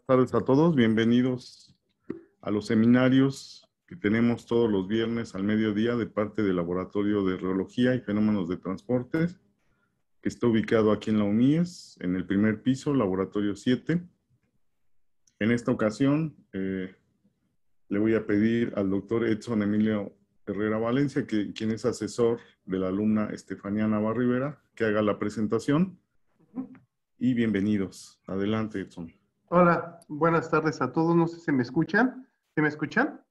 Buenas tardes a todos, bienvenidos a los seminarios que tenemos todos los viernes al mediodía de parte del Laboratorio de Reología y Fenómenos de Transportes, que está ubicado aquí en la UNIES, en el primer piso, Laboratorio 7. En esta ocasión le voy a pedir al doctor Edson Emilio Herrera Valencia, quien es asesor de la alumna Estefanía Nava Rivera, que haga la presentación. Y bienvenidos. Adelante, Edson. Hola, buenas tardes a todos. No sé si me escuchan. ¿Sí me escuchan?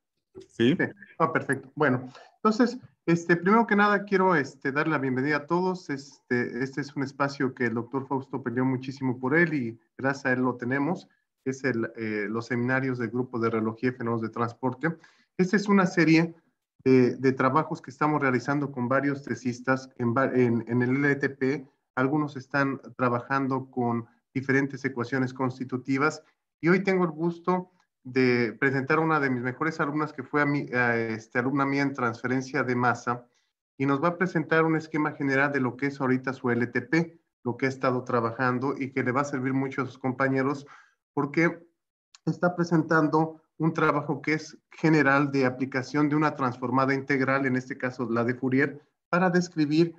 Sí. Sí. Perfecto. Bueno, entonces, primero que nada quiero dar la bienvenida a todos. Este es un espacio que el doctor Fausto peleó muchísimo por él y gracias a él lo tenemos. Es los seminarios del Grupo de Reología y Fenómenos de Transporte. Esta es una serie de trabajos que estamos realizando con varios tesistas en el LTP. Algunos están trabajando con diferentes ecuaciones constitutivas y hoy tengo el gusto de presentar a una de mis mejores alumnas que fue alumna mía en transferencia de masa y nos va a presentar un esquema general de lo que es ahorita su LTP, lo que ha estado trabajando y que le va a servir mucho a sus compañeros porque está presentando un trabajo que es general de aplicación de una transformada integral, en este caso la de Fourier, para describir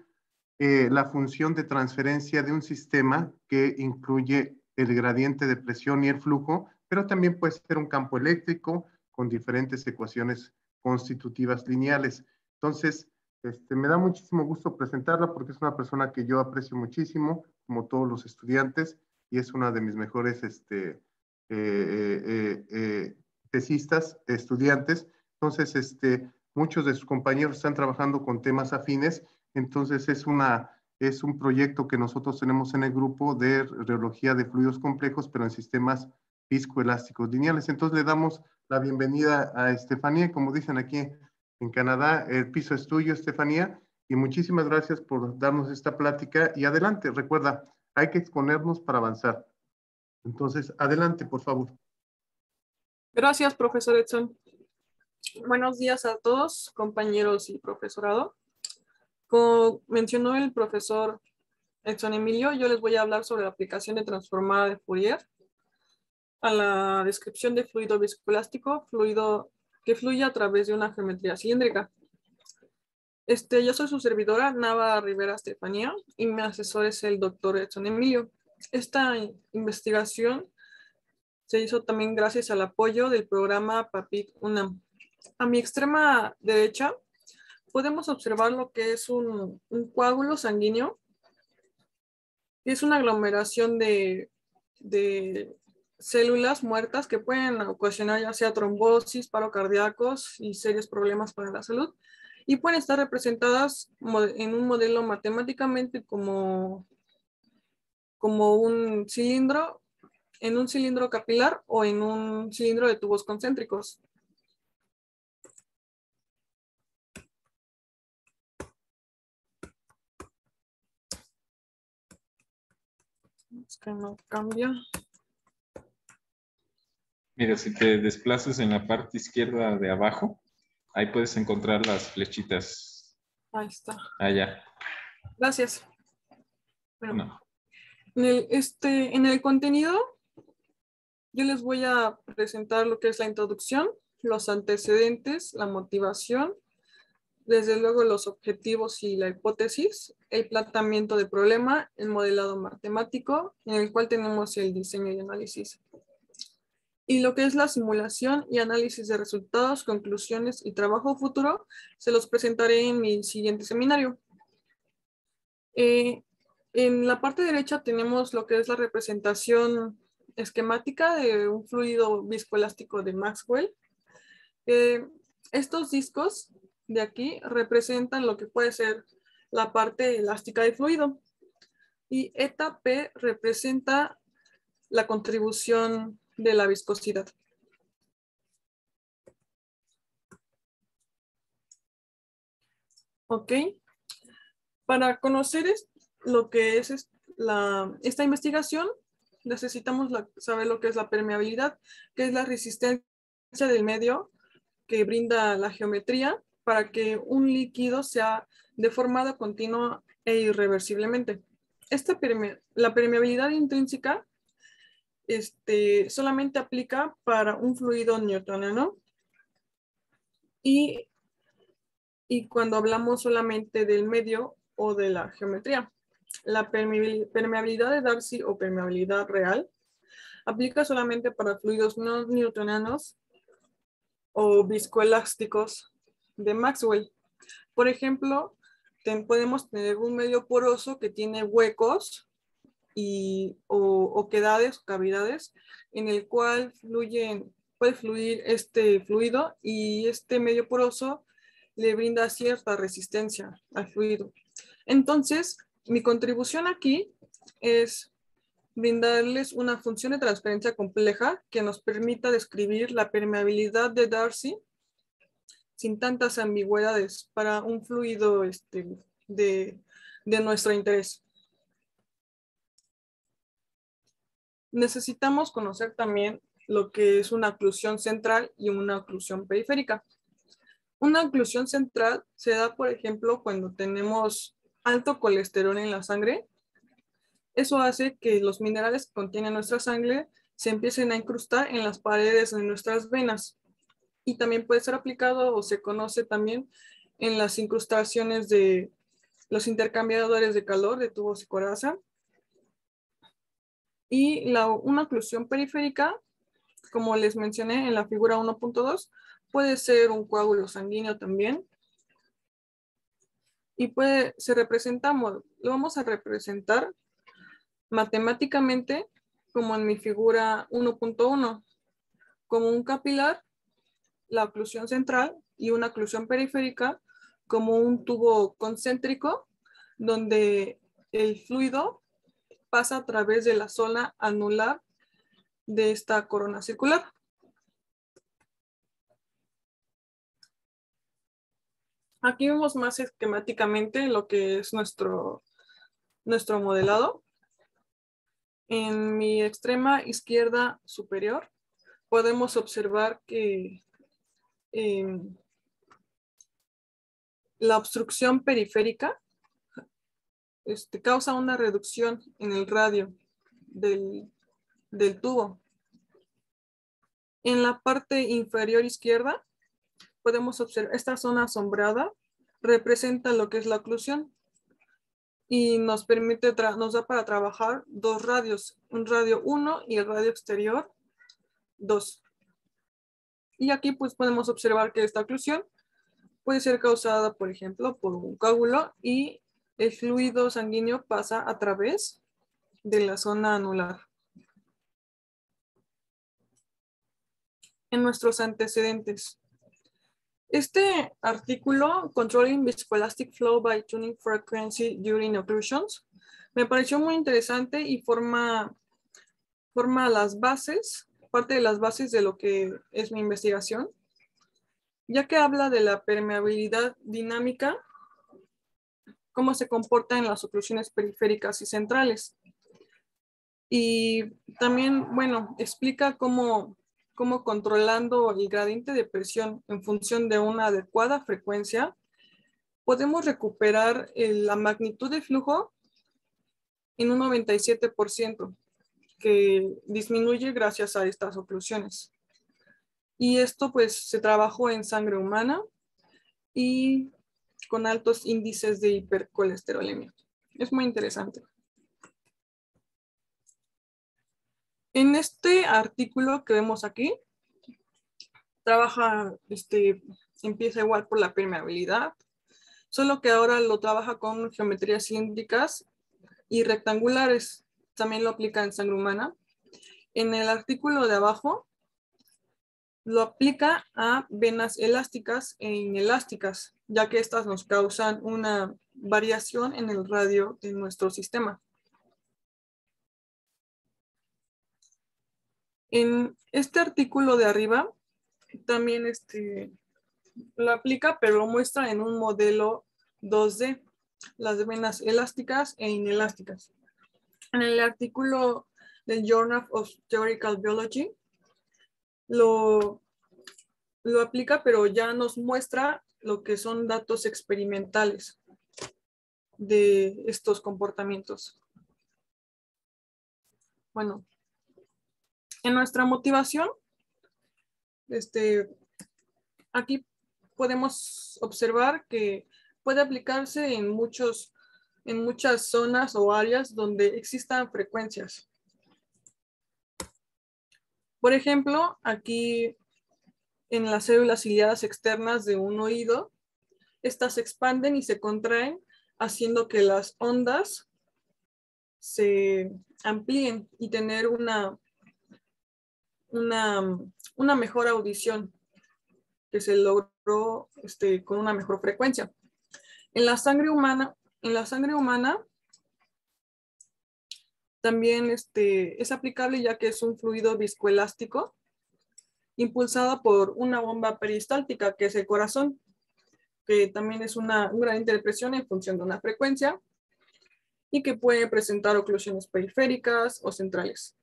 la función de transferencia de un sistema que incluye el gradiente de presión y el flujo, pero también puede ser un campo eléctrico con diferentes ecuaciones constitutivas lineales. Entonces, me da muchísimo gusto presentarla porque es una persona que yo aprecio muchísimo, como todos los estudiantes, y es una de mis mejores tesistas, estudiantes. Entonces, muchos de sus compañeros están trabajando con temas afines. Entonces es un proyecto que nosotros tenemos en el grupo de reología de fluidos complejos, pero en sistemas viscoelásticos lineales. Entonces le damos la bienvenida a Estefanía. Como dicen aquí en Canadá, el piso es tuyo, Estefanía, y muchísimas gracias por darnos esta plática. Y adelante, recuerda, hay que exponernos para avanzar. Entonces, adelante, por favor. Gracias, profesor Edson. Buenos días a todos, compañeros y profesorado. Como mencionó el profesor Edson Emilio, yo les voy a hablar sobre la aplicación de transformada de Fourier a la descripción de fluido viscoelástico, fluido que fluye a través de una geometría cilíndrica. Yo soy su servidora, Nava Rivera Estefanía, y mi asesor es el doctor Edson Emilio. Esta investigación se hizo también gracias al apoyo del programa PAPIT UNAM. A mi extrema derecha podemos observar lo que es un coágulo sanguíneo. Es una aglomeración de células muertas que pueden ocasionar ya sea trombosis, paro cardíacos y serios problemas para la salud. Y pueden estar representadas en un modelo matemáticamente como un cilindro, en un cilindro capilar o en un cilindro de tubos concéntricos. Es que no cambia. Mira, si te desplazas en la parte izquierda de abajo, ahí puedes encontrar las flechitas. Ahí está. Allá. Gracias. Bueno, No. en el contenido, yo les voy a presentar lo que es la introducción, los antecedentes, la motivación, desde luego los objetivos y la hipótesis, el planteamiento de problema, el modelado matemático, en el cual tenemos el diseño y análisis. Y lo que es la simulación y análisis de resultados, conclusiones y trabajo futuro, se los presentaré en mi siguiente seminario. En la parte derecha tenemos lo que es la representación esquemática de un fluido viscoelástico de Maxwell. Estos discos de aquí representan lo que puede ser la parte elástica del fluido. Y eta P representa la contribución de la viscosidad. Ok. Para conocer lo que es esta investigación, necesitamos saber lo que es la permeabilidad, que es la resistencia del medio que brinda la geometría para que un líquido sea deformado continua e irreversiblemente. La permeabilidad intrínseca solamente aplica para un fluido newtoniano y cuando hablamos solamente del medio o de la geometría. La permeabilidad de Darcy o permeabilidad real aplica solamente para fluidos no newtonianos o viscoelásticos de Maxwell. Por ejemplo, podemos tener un medio poroso que tiene huecos o oquedades o cavidades en el cual puede fluir este fluido y este medio poroso le brinda cierta resistencia al fluido. Entonces, mi contribución aquí es brindarles una función de transferencia compleja que nos permita describir la permeabilidad de Darcy sin tantas ambigüedades para un fluido de nuestro interés. Necesitamos conocer también lo que es una oclusión central y una oclusión periférica. Una oclusión central se da, por ejemplo, cuando tenemos alto colesterol en la sangre. Eso hace que los minerales que contiene nuestra sangre se empiecen a incrustar en las paredes de nuestras venas. Y también puede ser aplicado o se conoce también en las incrustaciones de los intercambiadores de calor de tubos y coraza. Y una oclusión periférica, como les mencioné en la figura 1.2, puede ser un coágulo sanguíneo también. Y lo vamos a representar matemáticamente como en mi figura 1.1, como un capilar, la oclusión central, y una oclusión periférica como un tubo concéntrico donde el fluido pasa a través de la zona anular de esta corona circular. Aquí vemos más esquemáticamente lo que es nuestro modelado. En mi extrema izquierda superior podemos observar que la obstrucción periférica causa una reducción en el radio del tubo. En la parte inferior izquierda podemos observar esta zona asombrada representa lo que es la oclusión y nos da para trabajar dos radios, un radio 1 y el radio exterior 2. Y aquí pues podemos observar que esta oclusión puede ser causada, por ejemplo, por un coágulo y el fluido sanguíneo pasa a través de la zona anular. En nuestros antecedentes. Este artículo, Controlling Viscoelastic Flow by Tuning Frequency During Occlusions, me pareció muy interesante y forma las bases, parte de las bases de lo que es mi investigación, ya que habla de la permeabilidad dinámica, cómo se comporta en las oclusiones periféricas y centrales. Y también, bueno, explica cómo controlando el gradiente de presión en función de una adecuada frecuencia, podemos recuperar la magnitud de flujo en un 97%, que disminuye gracias a estas oclusiones. Y esto pues se trabajó en sangre humana y con altos índices de hipercolesterolemia. Es muy interesante. En este artículo que vemos aquí, empieza igual por la permeabilidad, solo que ahora lo trabaja con geometrías cilíndricas y rectangulares. También lo aplica en sangre humana. En el artículo de abajo, lo aplica a venas elásticas e inelásticas, ya que estas nos causan una variación en el radio de nuestro sistema. En este artículo de arriba, también lo aplica, pero lo muestra en un modelo 2D, las venas elásticas e inelásticas. En el artículo del Journal of Theoretical Biology, lo aplica, pero ya nos muestra lo que son datos experimentales de estos comportamientos. Bueno, En nuestra motivación, aquí podemos observar que puede aplicarse en muchas zonas o áreas donde existan frecuencias. Por ejemplo, aquí en las células ciliadas externas de un oído, estas se expanden y se contraen, haciendo que las ondas se amplíen y tener una mejor audición que se logró con una mejor frecuencia. En la sangre humana también es aplicable, ya que es un fluido viscoelástico impulsado por una bomba peristáltica, que es el corazón, que también es un gradiente de presión en función de una frecuencia y que puede presentar oclusiones periféricas o centrales.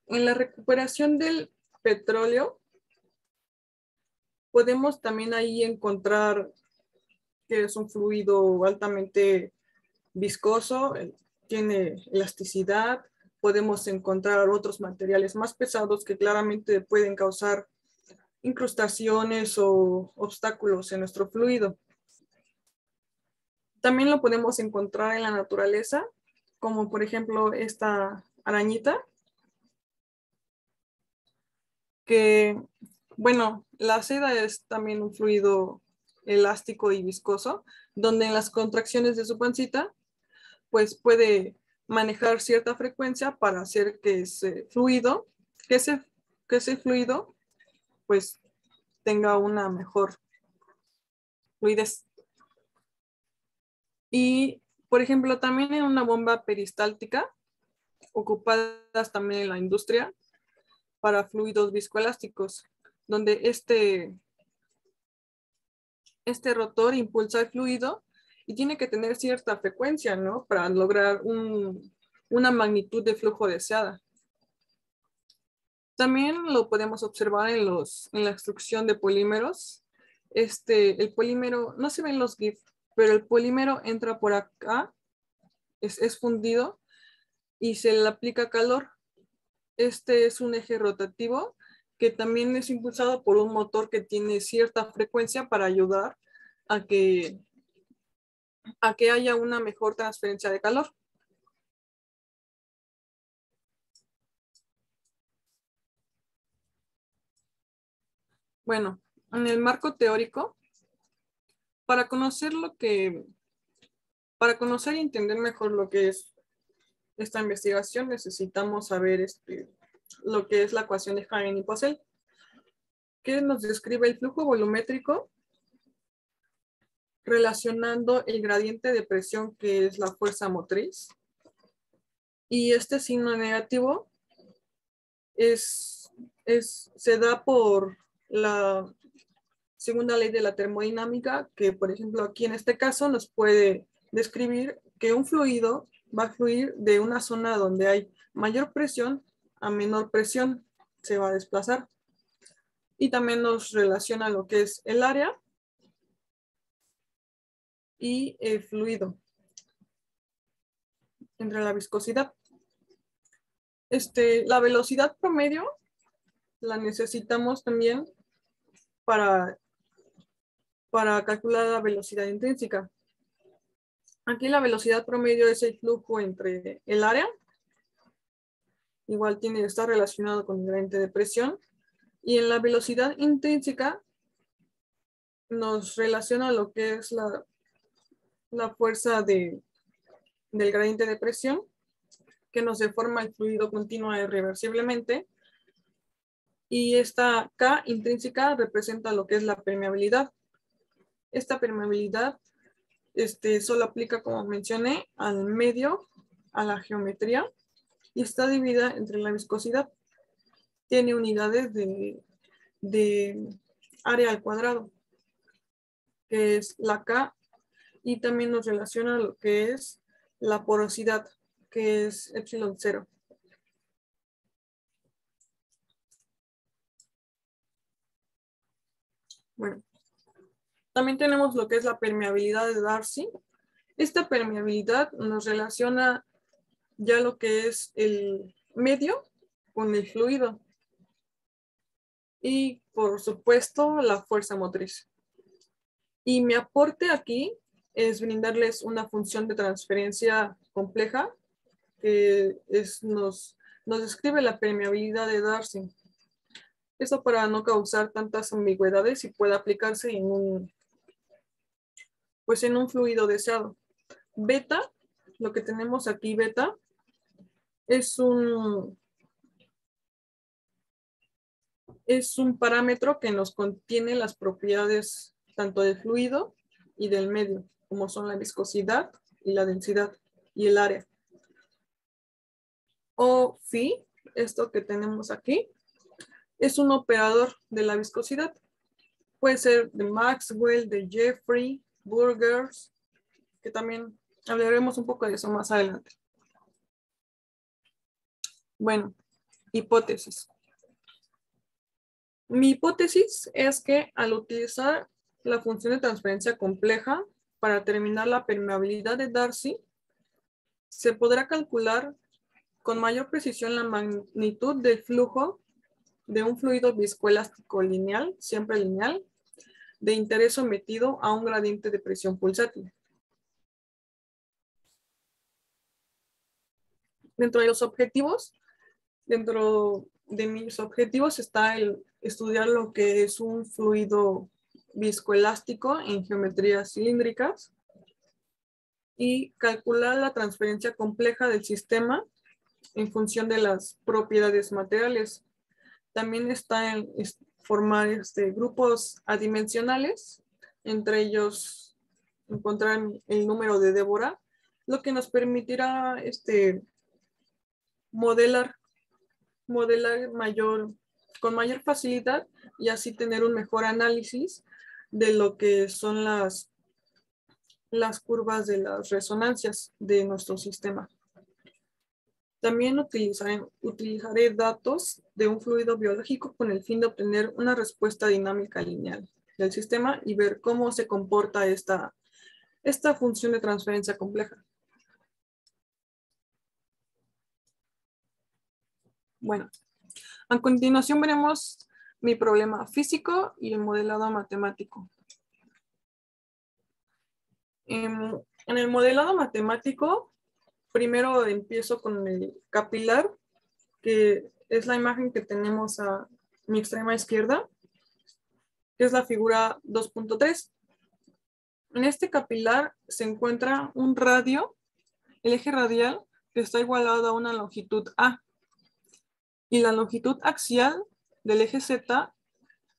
En la recuperación del petróleo, podemos también ahí encontrar que es un fluido altamente viscoso, tiene elasticidad. Podemos encontrar otros materiales más pesados que claramente pueden causar incrustaciones o obstáculos en nuestro fluido. También lo podemos encontrar en la naturaleza, como por ejemplo esta arañita, que, bueno, la seda es también un fluido elástico y viscoso, donde en las contracciones de su pancita, pues puede manejar cierta frecuencia para hacer que ese fluido, pues tenga una mejor fluidez. Y, por ejemplo, también en una bomba peristáltica, ocupadas también en la industria para fluidos viscoelásticos, donde este rotor impulsa el fluido y tiene que tener cierta frecuencia, ¿no? Para lograr una magnitud de flujo deseada. También lo podemos observar en la extrusión de polímeros. El polímero, no se ven los GIF, pero el polímero entra por acá, es fundido y se le aplica calor. Este es un eje rotativo que también es impulsado por un motor que tiene cierta frecuencia para ayudar a que haya una mejor transferencia de calor. Bueno, en el marco teórico, para conocer y entender mejor lo que es esta investigación, necesitamos saber lo que es la ecuación de Hagen y Poiseuille, que nos describe el flujo volumétrico relacionando el gradiente de presión, que es la fuerza motriz, y este signo negativo se da por la segunda ley de la termodinámica, que por ejemplo aquí en este caso nos puede describir que un fluido va a fluir de una zona donde hay mayor presión a menor presión, se va a desplazar. Y también nos relaciona lo que es el área y el fluido entre la viscosidad. La velocidad promedio la necesitamos también para calcular la velocidad intrínseca. Aquí la velocidad promedio es el flujo entre el área, igual tiene que estar relacionado con el gradiente de presión, y en la velocidad intrínseca nos relaciona lo que es la fuerza del gradiente de presión, que nos deforma el fluido continuo irreversiblemente, y esta K intrínseca representa lo que es la permeabilidad. Esta permeabilidad solo aplica, como mencioné, al medio, a la geometría, y está dividida entre la viscosidad. Tiene unidades de área al cuadrado, que es la K, y también nos relaciona lo que es la porosidad, que es epsilon 0. Bueno, también tenemos lo que es la permeabilidad de Darcy. Esta permeabilidad nos relaciona ya lo que es el medio con el fluido. y, por supuesto, la fuerza motriz. Y mi aporte aquí es brindarles una función de transferencia compleja que nos describe la permeabilidad de Darcy. Esto para no causar tantas ambigüedades y pueda aplicarse en un fluido deseado. Beta, lo que tenemos aquí, beta, es un parámetro que nos contiene las propiedades tanto del fluido y del medio, como son la viscosidad y la densidad y el área. O phi, esto que tenemos aquí, es un operador de la viscosidad. Puede ser de Maxwell, de Jeffrey, Burgers, que también hablaremos un poco de eso más adelante. Bueno, hipótesis. Mi hipótesis es que al utilizar la función de transferencia compleja para determinar la permeabilidad de Darcy, se podrá calcular con mayor precisión la magnitud del flujo de un fluido viscoelástico lineal, siempre lineal, de interés sometido a un gradiente de presión pulsátil. Dentro de mis objetivos está el estudiar lo que es un fluido viscoelástico en geometrías cilíndricas y calcular la transferencia compleja del sistema en función de las propiedades materiales. También está en formar grupos adimensionales, entre ellos encontrar el número de Débora, lo que nos permitirá modelar con mayor facilidad y así tener un mejor análisis de lo que son las curvas de las resonancias de nuestro sistema. También utilizaré datos de un fluido biológico con el fin de obtener una respuesta dinámica lineal del sistema y ver cómo se comporta esta función de transferencia compleja. Bueno, a continuación veremos mi problema físico y el modelado matemático. En el modelado matemático, primero empiezo con el capilar, que es la imagen que tenemos a mi extrema izquierda, que es la figura 2.3. En este capilar se encuentra un radio, el eje radial, que está igualado a una longitud A. Y la longitud axial del eje Z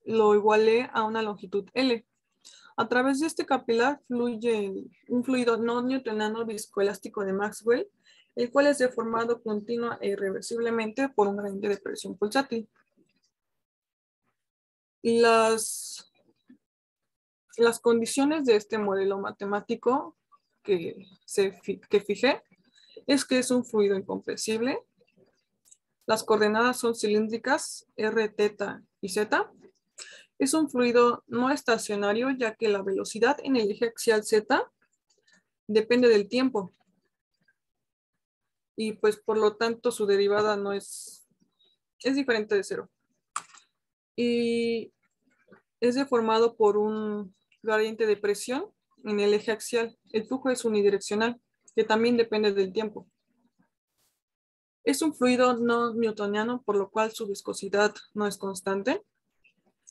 lo igualé a una longitud L. A través de este capilar fluye un fluido no newtoniano viscoelástico de Maxwell, el cual es deformado continua e irreversiblemente por un gradiente de presión pulsátil. Y las condiciones de este modelo matemático que fijé es que es un fluido incompresible. Las coordenadas son cilíndricas, R, θ y Z. Es un fluido no estacionario, ya que la velocidad en el eje axial Z depende del tiempo. Y pues por lo tanto su derivada es diferente de cero. Y es deformado por un gradiente de presión en el eje axial. El flujo es unidireccional, que también depende del tiempo. Es un fluido no newtoniano, por lo cual su viscosidad no es constante.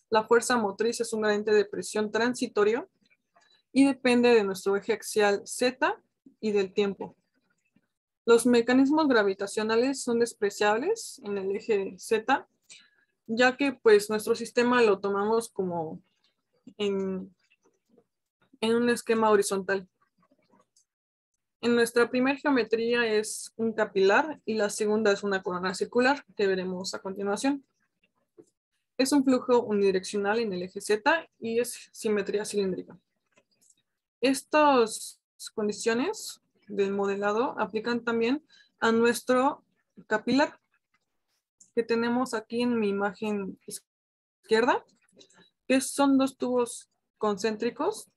La fuerza motriz es un gradiente de presión transitorio y depende de nuestro eje axial Z y del tiempo. Los mecanismos gravitacionales son despreciables en el eje Z, ya que pues nuestro sistema lo tomamos como en un esquema horizontal. En nuestra primera geometría es un capilar y la segunda es una corona circular, que veremos a continuación. Es un flujo unidireccional en el eje Z y es simetría cilíndrica. Estas condiciones del modelado aplican también a nuestro capilar, que tenemos aquí en mi imagen izquierda, que son dos tubos concéntricos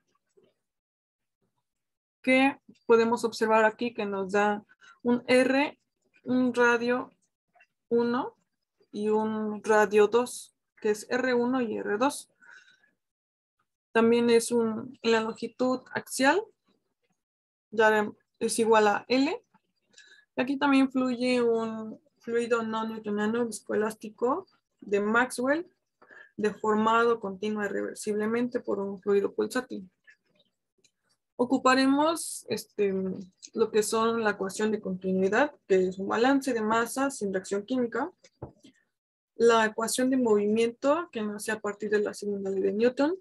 que podemos observar aquí, que nos da un R, un radio 1 y un radio 2, que es R1 y R2. También es en la longitud axial, ya es igual a L. Y aquí también fluye un fluido no newtoniano viscoelástico de Maxwell, deformado continua y reversiblemente por un fluido pulsátil. Ocuparemos lo que son la ecuación de continuidad, que es un balance de masa sin reacción química, la ecuación de movimiento, que nace a partir de la segunda ley de Newton,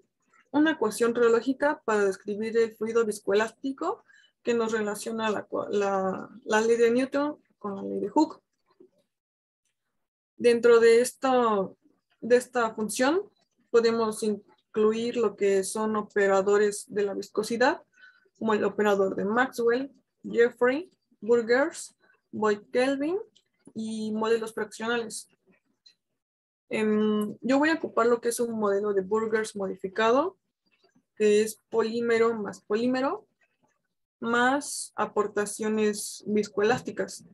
una ecuación reológica para describir el fluido viscoelástico, que nos relaciona la ley de Newton con la ley de Hooke. Dentro de esta función podemos incluir lo que son operadores de la viscosidad, como el operador de Maxwell, Jeffrey, Burgers, Boyd-Kelvin y modelos fraccionales. Yo voy a ocupar lo que es un modelo de Burgers modificado, que es polímero más aportaciones viscoelásticas.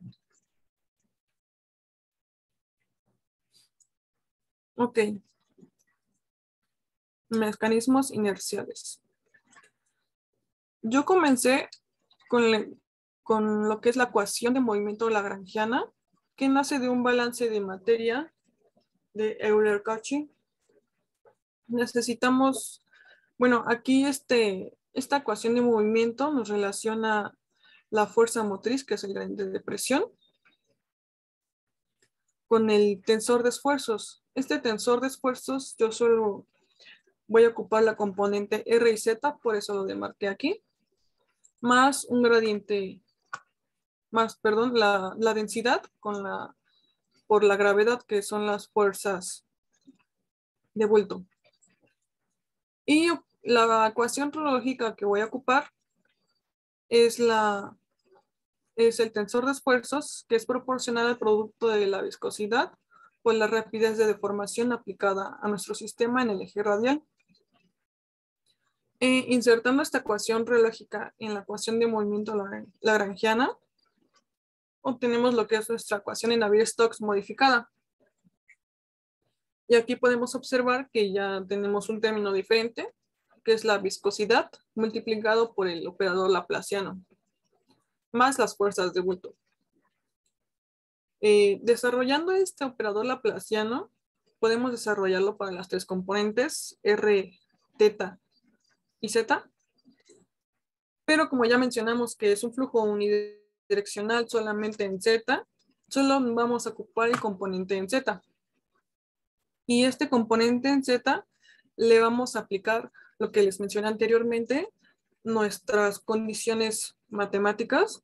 Ok. Mecanismos inerciales. Yo comencé con lo que es la ecuación de movimiento lagrangiana, que nace de un balance de materia de Euler-Cauchy. Necesitamos, bueno, aquí esta ecuación de movimiento nos relaciona la fuerza motriz, que es el gradiente de presión, con el tensor de esfuerzos. Este tensor de esfuerzos yo solo voy a ocupar la componente R y Z, por eso lo demarqué aquí, más un gradiente, la densidad por la gravedad, que son las fuerzas de vuelto. Y la ecuación lógica que voy a ocupar es el tensor de esfuerzos, que es proporcional al producto de la viscosidad por la rapidez de deformación aplicada a nuestro sistema en el eje radial. Insertando esta ecuación lógica en la ecuación de movimiento lagrangiana, obtenemos lo que es nuestra ecuación en Navier-Stokes modificada. Y aquí podemos observar que ya tenemos un término diferente, que es la viscosidad multiplicado por el operador laplaciano, más las fuerzas de bulto. Desarrollando este operador laplaciano, podemos desarrollarlo para las tres componentes, R, θ y Z. Pero como ya mencionamos que es un flujo unidireccional solamente en Z, solo vamos a ocupar el componente en Z. Y este componente en Z le vamos a aplicar lo que les mencioné anteriormente, nuestras condiciones matemáticas,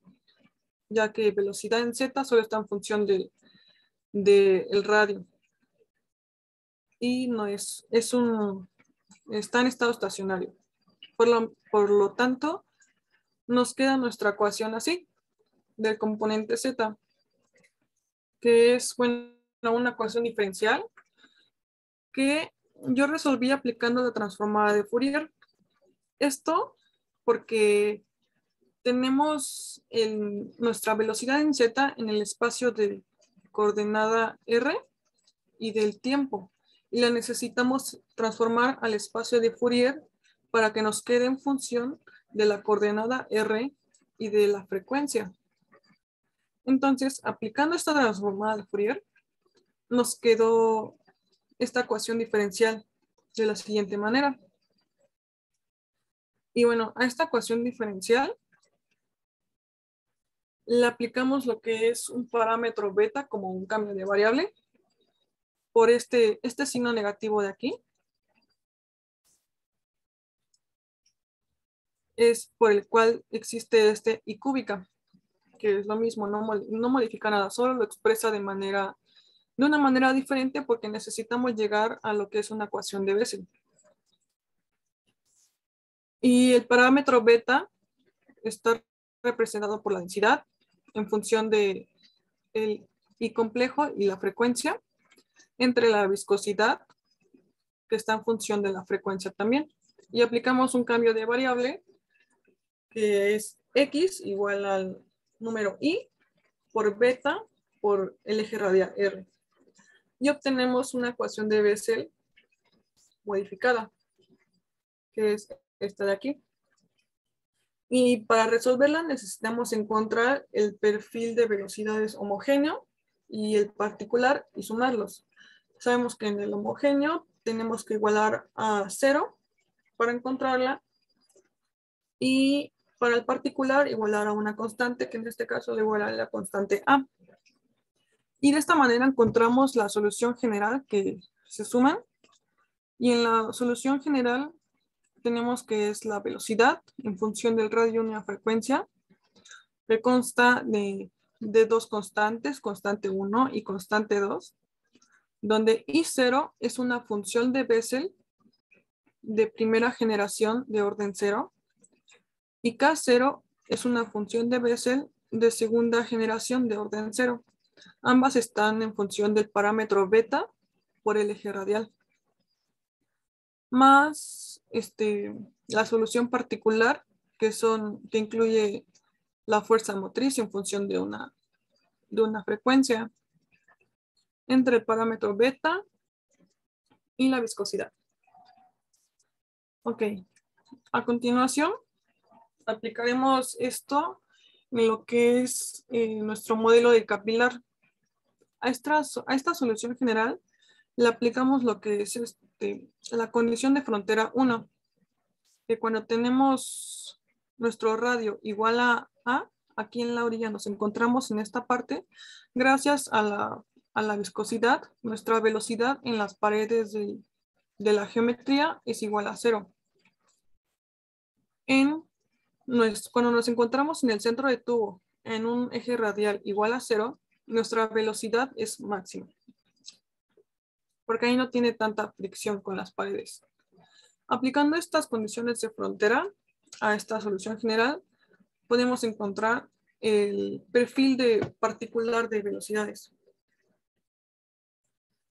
ya que velocidad en Z solo está en función del radio. Y no está en estado estacionario. Por lo tanto, nos queda nuestra ecuación así, del componente Z, que es una ecuación diferencial que yo resolví aplicando la transformada de Fourier. Esto porque tenemos nuestra velocidad en Z en el espacio de coordenada R y del tiempo, y la necesitamos transformar al espacio de Fourier para que nos quede en función de la coordenada R y de la frecuencia. Entonces, aplicando esta transformada de Fourier, nos quedó esta ecuación diferencial de la siguiente manera. Y bueno, a esta ecuación diferencial le aplicamos lo que es un parámetro beta como un cambio de variable por este signo negativo de aquí. Es por el cual existe este I cúbica, que es lo mismo, no modifica nada, solo lo expresa de una manera diferente porque necesitamos llegar a lo que es una ecuación de Bessel. Y el parámetro beta está representado por la densidad en función de el I complejo y la frecuencia, entre la viscosidad, que está en función de la frecuencia también. Y aplicamos un cambio de variable, que es X igual al número I por beta por el eje radial R. Y obtenemos una ecuación de Bessel modificada, que es esta de aquí. Y para resolverla necesitamos encontrar el perfil de velocidades homogéneo y el particular y sumarlos. Sabemos que en el homogéneo tenemos que igualar a 0 para encontrarla, y para el particular igualar a una constante, que en este caso le iguala a la constante A. Y de esta manera encontramos la solución general que se suman. Y en la solución general tenemos que es la velocidad en función del radio y la frecuencia, que consta de dos constantes, constante 1 y constante 2, donde I0 es una función de Bessel de primera generación de orden 0 y K0 es una función de Bessel de segunda generación de orden 0. Ambas están en función del parámetro beta por el eje radial. Más la solución particular, que incluye la fuerza motriz en función de una frecuencia entre el parámetro beta y la viscosidad. Ok, a continuación aplicaremos esto en lo que es nuestro modelo de capilar. A esta solución general le aplicamos lo que es la condición de frontera 1, que cuando tenemos nuestro radio igual a A, aquí en la orilla nos encontramos en esta parte, gracias a la viscosidad, nuestra velocidad en las paredes de la geometría es igual a 0. Cuando nos encontramos en el centro de tubo en un eje radial igual a 0, nuestra velocidad es máxima, porque ahí no tiene tanta fricción con las paredes. Aplicando estas condiciones de frontera a esta solución general, podemos encontrar el perfil particular de velocidades,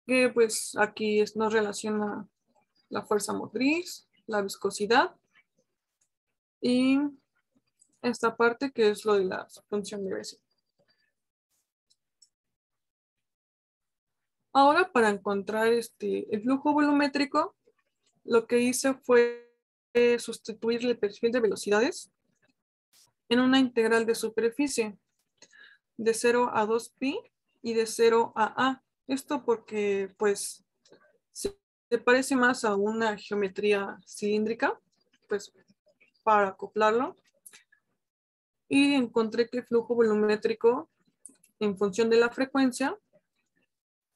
que pues aquí nos relaciona la fuerza motriz, la viscosidad y esta parte que es lo de la función de Bessel. Ahora, para encontrar el flujo volumétrico, lo que hice fue sustituir el perfil de velocidades en una integral de superficie de 0 a 2pi y de 0 a A. Esto porque pues se parece más a una geometría cilíndrica, pues para acoplarlo. Y encontré que el flujo volumétrico en función de la frecuencia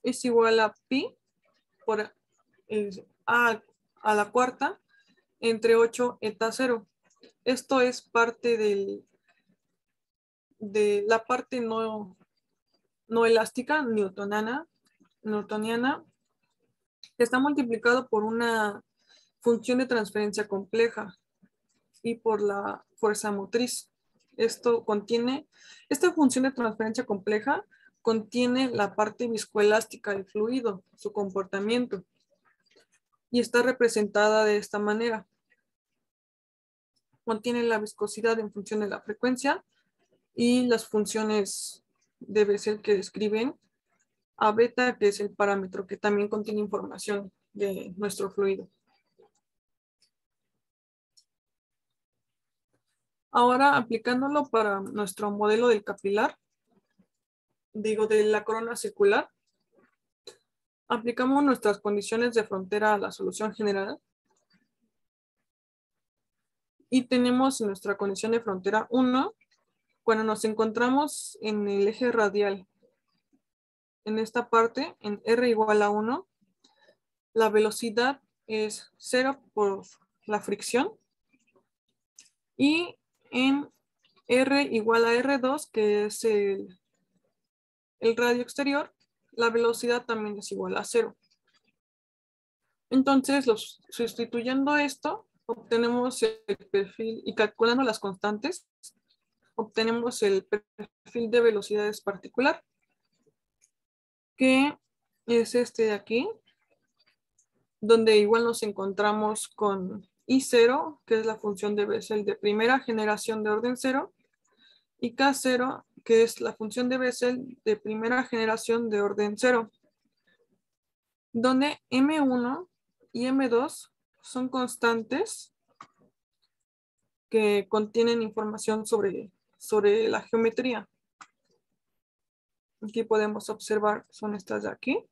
es igual a pi por a la cuarta entre 8 eta 0. Esto es parte de la parte no elástica newtoniana, que está multiplicado por una función de transferencia compleja y por la fuerza motriz. Esta función de transferencia compleja contiene la parte viscoelástica del fluido, su comportamiento, y está representada de esta manera. Contiene la viscosidad en función de la frecuencia y las funciones de Bessel que describen a beta, que es el parámetro que también contiene información de nuestro fluido. Ahora, aplicándolo para nuestro modelo del capilar, de la corona circular, aplicamos nuestras condiciones de frontera a la solución general y tenemos nuestra condición de frontera 1 cuando nos encontramos en el eje radial. En esta parte, en R igual a 1, la velocidad es 0 por la fricción. Y en R igual a R2, que es el radio exterior, la velocidad también es igual a 0. Entonces, sustituyendo esto, obtenemos el perfil y calculando las constantes, obtenemos el perfil de velocidades particular, que es este de aquí, donde igual nos encontramos con I0, que es la función de Bessel de primera generación de orden 0, y K0, que es la función de Bessel de primera generación de orden 0, donde M1 y M2 son constantes que contienen información sobre la geometría. Aquí podemos observar, son estas de aquí,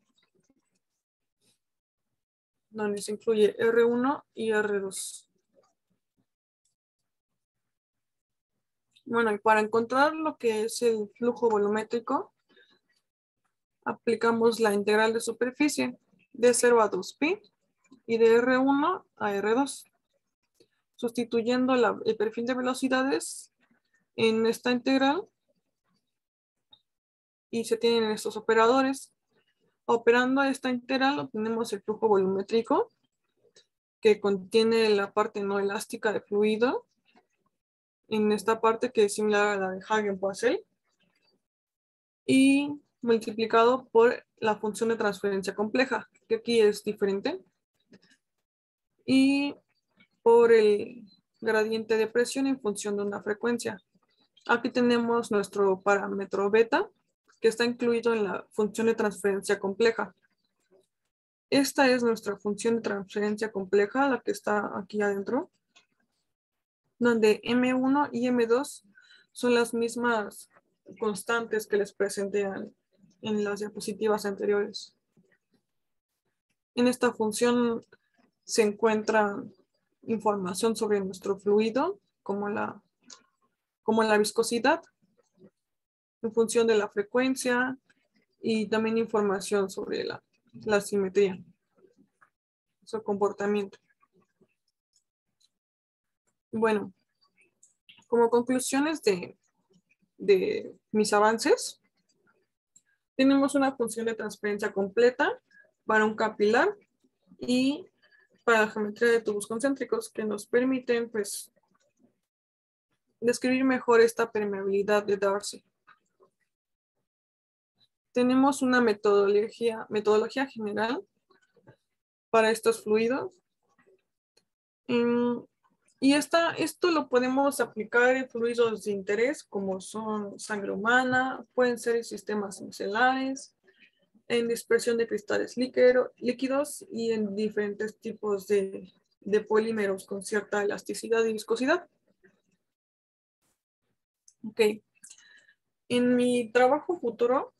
donde se incluye R1 y R2. Bueno, y para encontrar lo que es el flujo volumétrico, aplicamos la integral de superficie de 0 a 2pi y de R1 a R2, sustituyendo el perfil de velocidades en esta integral, y se tienen estos operadores. Operando esta integral obtenemos el flujo volumétrico, que contiene la parte no elástica de fluido, en esta parte que es similar a la de Hagen-Poiseuille, y multiplicado por la función de transferencia compleja, que aquí es diferente, y por el gradiente de presión en función de una frecuencia. Aquí tenemos nuestro parámetro beta, que está incluido en la función de transferencia compleja. Esta es nuestra función de transferencia compleja, la que está aquí adentro, donde M1 y M2 son las mismas constantes que les presenté en las diapositivas anteriores. En esta función se encuentra información sobre nuestro fluido, como la viscosidad, en función de la frecuencia, y también información sobre la simetría, su comportamiento. Bueno, como conclusiones de mis avances, tenemos una función de transferencia completa para un capilar y para la geometría de tubos concéntricos, que nos permiten, pues, describir mejor esta permeabilidad de Darcy. Tenemos una metodología general para estos fluidos. Y esto lo podemos aplicar en fluidos de interés, como son sangre humana, pueden ser sistemas micelares, en dispersión de cristales líquidos y en diferentes tipos de polímeros con cierta elasticidad y viscosidad. Ok. En mi trabajo futuro,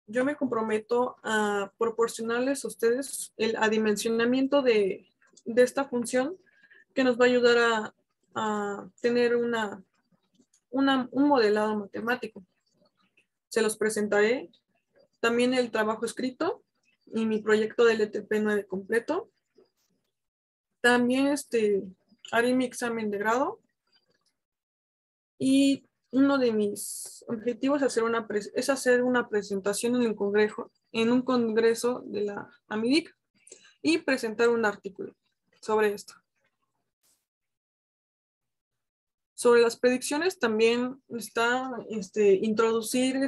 yo me comprometo a proporcionarles a ustedes el adimensionamiento de esta función, que nos va a ayudar a tener un modelado matemático. Se los presentaré también el trabajo escrito y mi proyecto del ETP9 completo. También haré mi examen de grado, y uno de mis objetivos es hacer una presentación en un congreso de la AMIDIC y presentar un artículo sobre esto. Sobre las predicciones también está introducir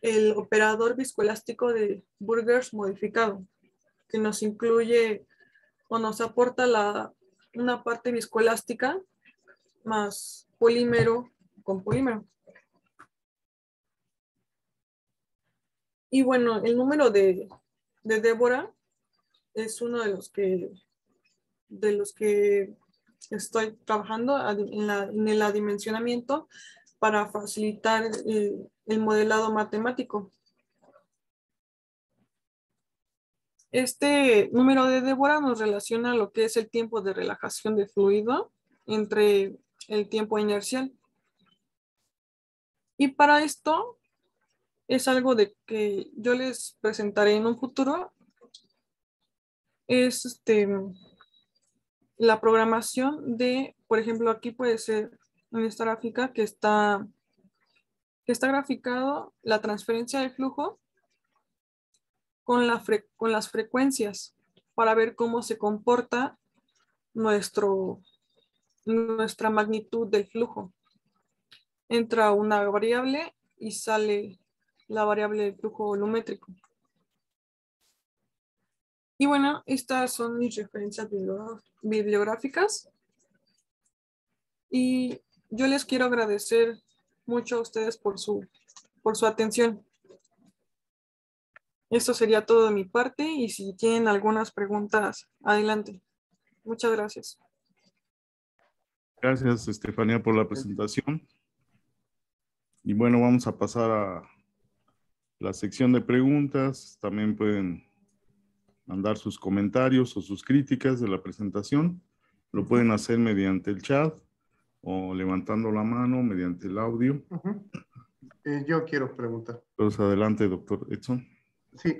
el operador viscoelástico de Burgers modificado, que nos incluye o nos aporta una parte viscoelástica más polímero con polímero. Y bueno, el número de Débora es uno de los que estoy trabajando en el adimensionamiento para facilitar el modelado matemático. Este número de Débora nos relaciona lo que es el tiempo de relajación de fluido entre el tiempo inercial. Y para esto es algo de que yo les presentaré en un futuro. Es la programación de, por ejemplo, aquí puede ser en esta gráfica que está graficado la transferencia de flujo con las frecuencias, para ver cómo se comporta nuestra magnitud del flujo. Entra una variable y sale la variable del flujo volumétrico. Y bueno, estas son mis referencias bibliográficas. Y yo les quiero agradecer mucho a ustedes por su atención. Esto sería todo de mi parte y si tienen algunas preguntas, adelante. Muchas gracias. Gracias, Estefanía, por la presentación. Y bueno, vamos a pasar a la sección de preguntas. También pueden mandar sus comentarios o sus críticas de la presentación. Lo pueden hacer mediante el chat o levantando la mano mediante el audio. Yo quiero preguntar. Entonces, adelante, doctor Edson. Sí,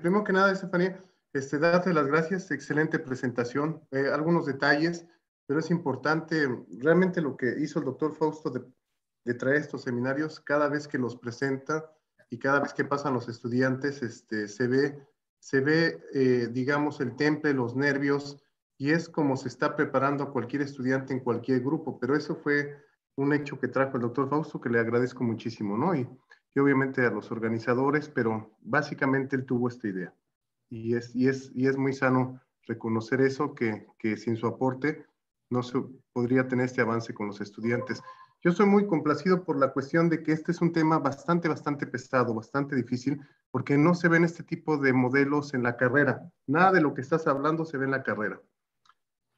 primero que nada, Estefanía, darte las gracias, excelente presentación, algunos detalles, pero es importante, realmente lo que hizo el doctor Fausto de traer estos seminarios, cada vez que los presenta y cada vez que pasan los estudiantes, se ve, digamos, el temple, los nervios, y es como se está preparando a cualquier estudiante en cualquier grupo, pero eso fue un hecho que trajo el doctor Fausto que le agradezco muchísimo, ¿no? Y obviamente a los organizadores, pero básicamente él tuvo esta idea. Y es muy sano reconocer eso, que sin su aporte no se podría tener este avance con los estudiantes. Yo soy muy complacido por la cuestión de que este es un tema bastante pesado, bastante difícil, porque no se ven este tipo de modelos en la carrera. Nada de lo que estás hablando se ve en la carrera.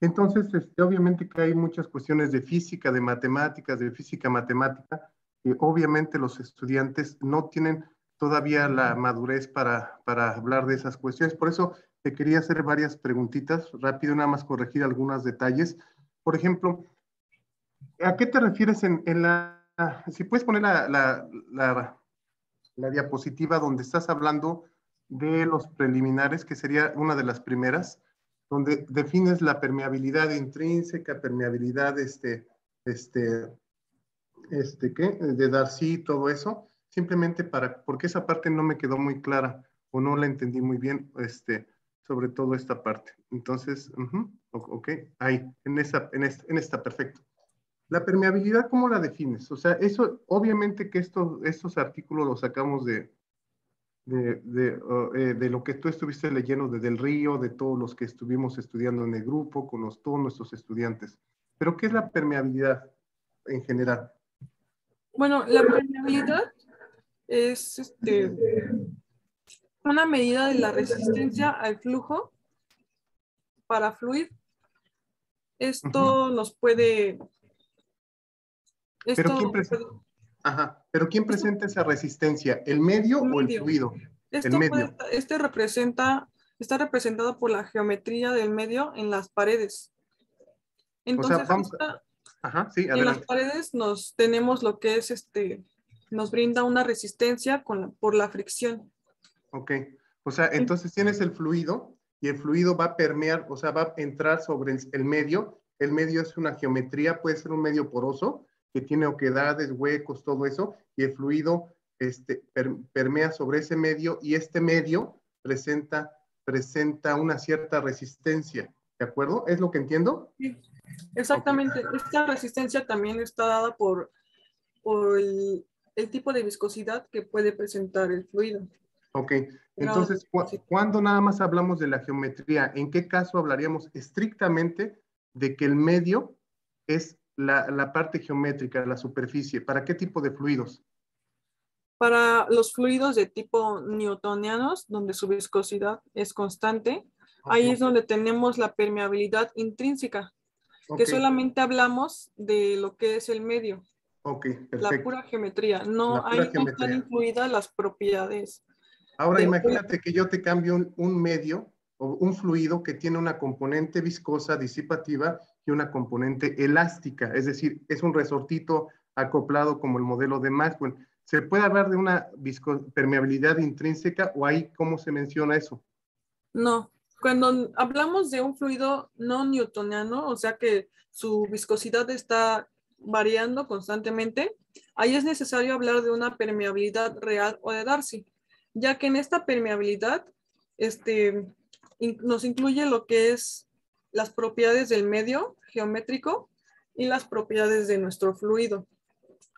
Entonces, obviamente que hay muchas cuestiones de física, de matemáticas, de física matemática, que obviamente los estudiantes no tienen todavía la madurez para hablar de esas cuestiones. Por eso te quería hacer varias preguntitas, rápido, nada más corregir algunos detalles. Por ejemplo, ¿a qué te refieres en la... Si puedes poner la diapositiva donde estás hablando de los preliminares, que sería una de las primeras, donde defines la permeabilidad intrínseca, permeabilidad, ¿qué? De Darcy, todo eso, simplemente porque esa parte no me quedó muy clara o no la entendí muy bien, sobre todo esta parte. Entonces, ok, ahí, en esta, perfecto. La permeabilidad, ¿cómo la defines? O sea, eso, obviamente que estos artículos los sacamos de lo que tú estuviste leyendo de Del Río, de todos los que estuvimos estudiando en el grupo, con todos nuestros estudiantes. Pero, ¿qué es la permeabilidad en general? Bueno, la permeabilidad es una medida de la resistencia al flujo para fluir. Esto nos puede... Pero ¿quién presenta esa resistencia? ¿El medio o el fluido? Esto está representado por la geometría del medio en las paredes. Entonces, o sea, sí, en las paredes tenemos lo que es nos brinda una resistencia por la fricción. Ok, o sea, entonces tienes el fluido y el fluido va a permear, o sea, va a entrar sobre el medio. El medio es una geometría, puede ser un medio poroso, que tiene oquedades, huecos, todo eso, y el fluido permea sobre ese medio y este medio presenta una cierta resistencia, ¿de acuerdo? ¿Es lo que entiendo? Sí, exactamente. Okay. Esta resistencia también está dada por el tipo de viscosidad que puede presentar el fluido. Ok, entonces, ¿cuándo nada más hablamos de la geometría? ¿En qué caso hablaríamos estrictamente de que el medio es la parte geométrica, la superficie? ¿Para qué tipo de fluidos? Para los fluidos de tipo newtonianos, donde su viscosidad es constante, ahí es donde tenemos la permeabilidad intrínseca, que solamente hablamos de lo que es el medio. Ok, perfecto. La pura geometría, no están incluidas las propiedades. Ahora imagínate que yo te cambio un medio o un fluido que tiene una componente viscosa disipativa y una componente elástica, es decir, es un resortito acoplado como el modelo de Maxwell. ¿Se puede hablar de una permeabilidad intrínseca o ahí cómo se menciona eso? No, cuando hablamos de un fluido no newtoniano, o sea que su viscosidad está variando constantemente, ahí es necesario hablar de una permeabilidad real o de Darcy, ya que en esta permeabilidad nos incluye lo que es las propiedades del medio geométrico y las propiedades de nuestro fluido.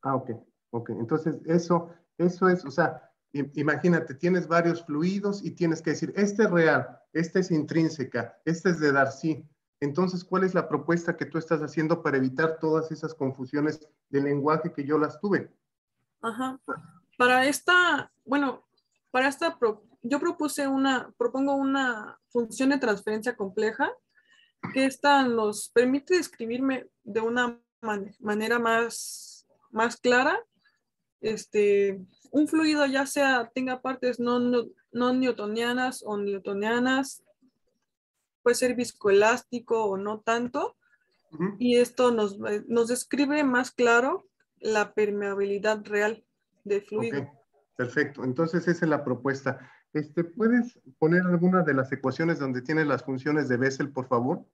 Ah, ok. Entonces, eso es, o sea, imagínate, tienes varios fluidos y tienes que decir, este es real, esta es intrínseca, este es de Darcy. Entonces, ¿cuál es la propuesta que tú estás haciendo para evitar todas esas confusiones de lenguaje que yo las tuve? Ajá. Para esta yo propongo una función de transferencia compleja que esta nos permite describirme de una manera más clara un fluido, ya sea tenga partes no newtonianas o newtonianas, puede ser viscoelástico o no tanto, Ujú. y esto nos describe más claro la permeabilidad real del Ok, fluido. perfecto. Entonces esa es la propuesta. ¿Puedes poner alguna de las ecuaciones donde tiene las funciones de Bessel, por favor?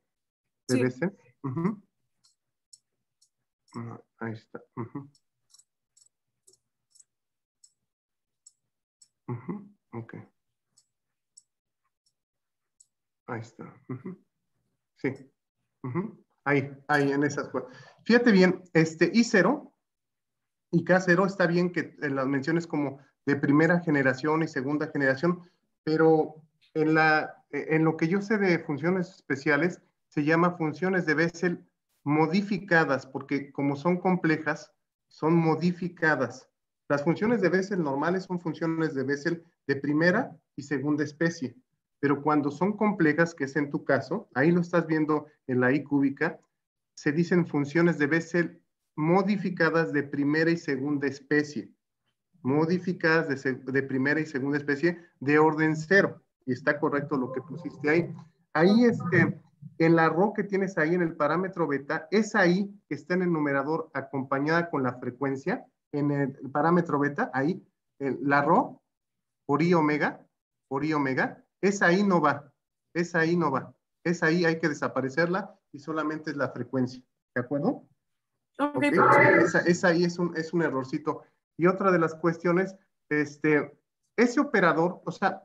De Sí, Bessel. Ujú. Ahí está. Ujú. Ujú. Ok, ahí está. Ujú. Sí. Ujú. Ahí, en esas. Fíjate bien, I0 y K0 está bien que las menciones como de primera generación y segunda generación, pero en lo que yo sé de funciones especiales, se llama funciones de Bessel modificadas, porque como son complejas, son modificadas. Las funciones de Bessel normales son funciones de Bessel de primera y segunda especie, pero cuando son complejas, que es en tu caso, ahí lo estás viendo en la I cúbica, se dicen funciones de Bessel modificadas de primera y segunda especie, modificadas de primera y segunda especie de orden cero. Y está correcto lo que pusiste ahí. Ahí, en la ρ que tienes ahí en el parámetro beta, es ahí que está en el numerador acompañada con la frecuencia, en el parámetro beta, ahí, la ρ por i omega, esa ahí no va, esa ahí no va, esa ahí hay que desaparecerla y solamente es la frecuencia, ¿de acuerdo? ok, Ok, esa ahí es un errorcito. Y otra de las cuestiones, ese operador, o sea,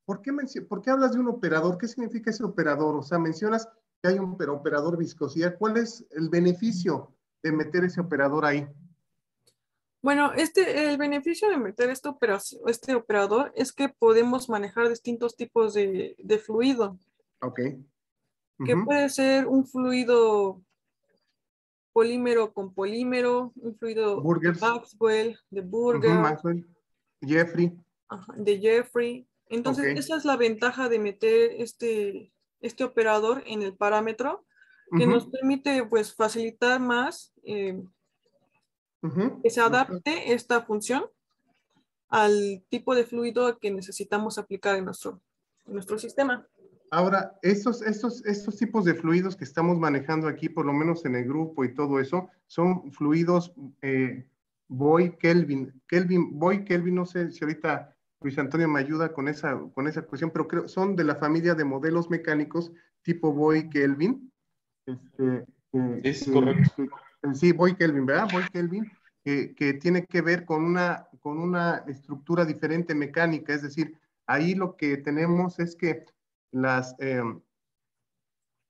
¿por qué hablas de un operador? ¿Qué significa ese operador? O sea, mencionas que hay un operador viscosidad. ¿Cuál es el beneficio de meter ese operador ahí? bueno, el beneficio de meter este operador es que podemos manejar distintos tipos de fluido, Ok. que Ujú. puede ser un fluido polímero con polímero, un fluido de Burgers. Maxwell, de Ujú, Burger, Maxwell. Jeffrey. ajá, de Jeffrey. Ok. Entonces, esa es la ventaja de meter este operador en el parámetro, que nos Ujú, permite pues facilitar más ujú. que se adapte esta función al tipo de fluido que necesitamos aplicar en nuestro sistema. Ahora, estos tipos de fluidos que estamos manejando aquí, por lo menos en el grupo y todo eso, son fluidos Boy-Kelvin. Boy-Kelvin, no sé si ahorita Luis Antonio me ayuda con esa cuestión, pero creo son de la familia de modelos mecánicos tipo Boy-Kelvin. Este, Es correcto. sí, Boy-Kelvin, ¿verdad? Boy-Kelvin, que tiene que ver con una estructura diferente mecánica, es decir, ahí lo que tenemos es que las, eh,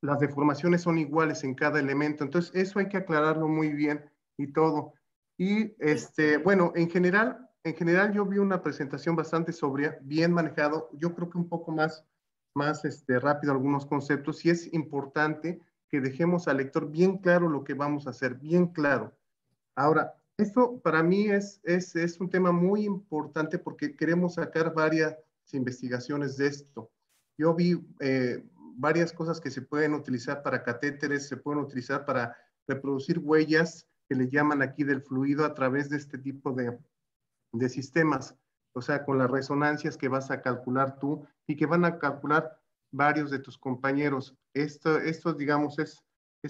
las deformaciones son iguales en cada elemento. Entonces, eso hay que aclararlo muy bien y todo. Y bueno, en general yo vi una presentación bastante sobria, bien manejado. Yo creo que un poco más rápido algunos conceptos. Y es importante que dejemos al lector bien claro lo que vamos a hacer, bien claro. Ahora, esto para mí es un tema muy importante porque queremos sacar varias investigaciones de esto. Yo vi varias cosas que se pueden utilizar para catéteres, se pueden utilizar para reproducir huellas que le llaman aquí del fluido a través de este tipo de sistemas. O sea, con las resonancias que vas a calcular tú y que van a calcular varios de tus compañeros. Esto digamos, es